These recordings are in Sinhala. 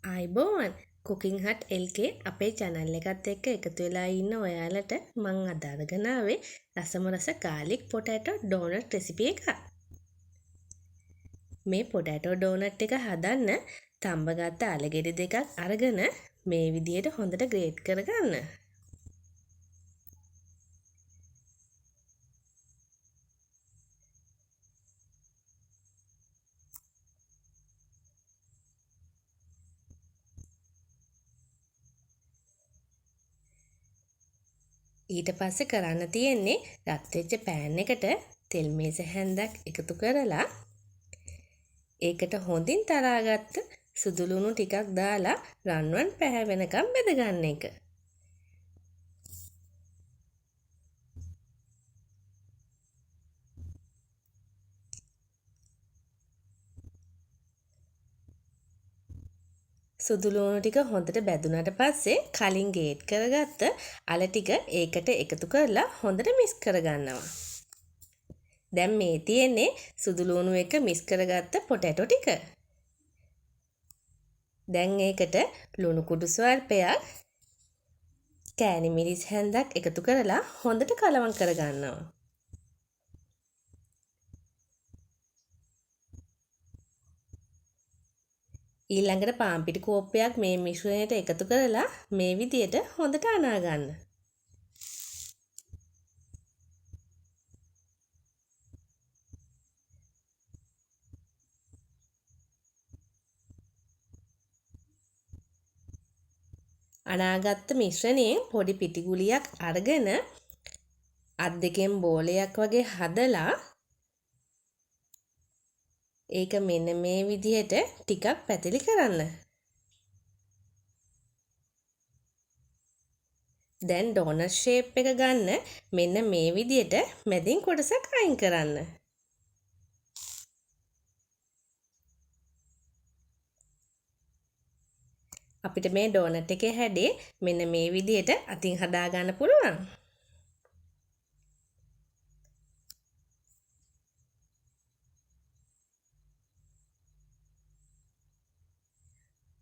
ආයිබෝවන් කුකින් හට් LK අපේ channel එකත් එක්ක එකතු වෙලා ඉන්න ඔයාලට මං අද අරගෙන ආවේ රසම රස garlic potato donut recipe එක. මේ potato donut එක හදන්න තඹගත්ත අලගෙඩි දෙකක් අරගෙන මේ විදියට හොඳට grate කරගන්න. ඊට පස්සේ කරන්න තියෙන්නේ රත් වෙච්ච පෑන් එකට තෙල් මේස හැන්දක් එකතු කරලා ඒකට හොඳින් තරාගත්ත සුදු ලුණු ටිකක් දාලා රන්වන් පැහැවෙනකම් බෙද ගන්න එක. සුදු ලුණු ටික හොඳට බැදුනට පස්සේ කලින් ගේට් කරගත්ත අල ටික ඒකට එකතු කරලා හොඳට මික්ස් කරගන්නවා. දැන් මේ තියෙන්නේ සුදු ලුණු එක මික්ස් කරගත්ත පොටැටෝ ටික. දැන් ඒකට ලුණු කුඩු ස්වල්පයක් කෑලි මිරිස් හැන්දක් එකතු කරලා හොඳට කලවම් කරගන්නවා. ඊළඟට පාන් පිටි කෝප්පයක් මේ මිශ්‍රණයට එකතු කරලා මේ විදියට හොඳට අනා ගන්න. අනාගත්ත මිශ්‍රණයෙන් පොඩි පිටි ගුලියක් අරගෙන අත් දෙකෙන් බෝලයක් වගේ හදලා ඒක මෙන්න මේ විදිහට ටිකක් පැතිලි කරන්න. දැන් ඩෝනට් ෂේප් එක ගන්න මෙන්න මේ විදිහට මැදින් කොටසක් අයින් කරන්න. අපිට මේ ඩෝනට් එකේ හැඩේ මෙන්න මේ විදිහට අතින් හදා ගන්න පුළුවන්.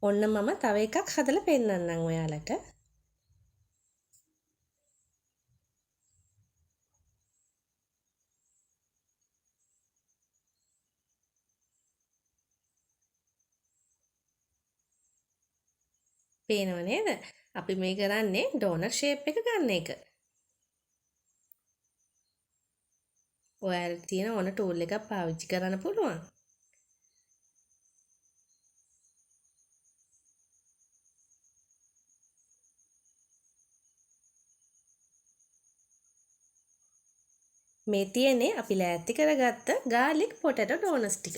ඔන්න මම තව එකක් හදලා පෙන්නන්නම් ඔයාලට. පේනව නේද? අපි මේ කරන්නේ ඩෝනට් ෂේප් එක ගන්න එක. ඔයාලට තියෙන ඕන ටූල් එකක් පාවිච්චි කරන්න පුළුවන්. මේ තියෙන්නේ අපි ලෑස්ති කරගත්ත garlic potato donuts ටික.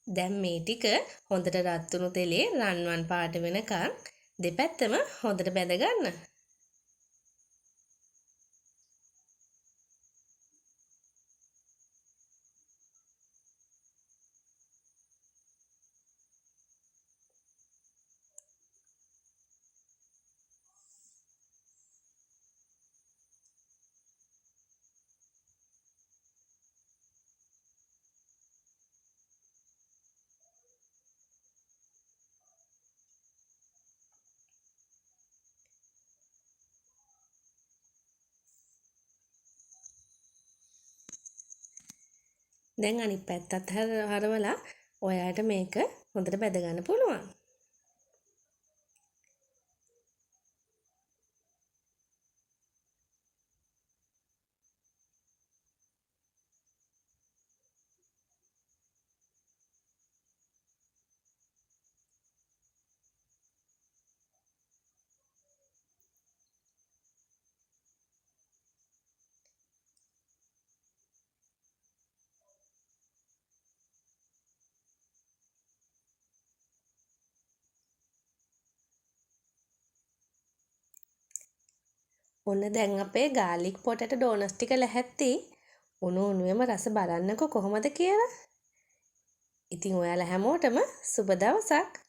දැන් මේ ටික හොඳට රත් වුණු තෙලේ රන්වන් පාට වෙනකන් දෙපැත්තම හොඳට බැද ගන්න. දැන් අනිත් පැත්තත් හරවලා ඔයාලට මේක හොඳට බැද ගන්න පුළුවන්. ඔන්න දැන් අපේ garlic potato donuts ටික ලැහැත්ති. උණු උණුවේම රස බලන්නකො කොහොමද කියලා. ඉතින් ඔයාලා හැමෝටම සුබ දවසක්.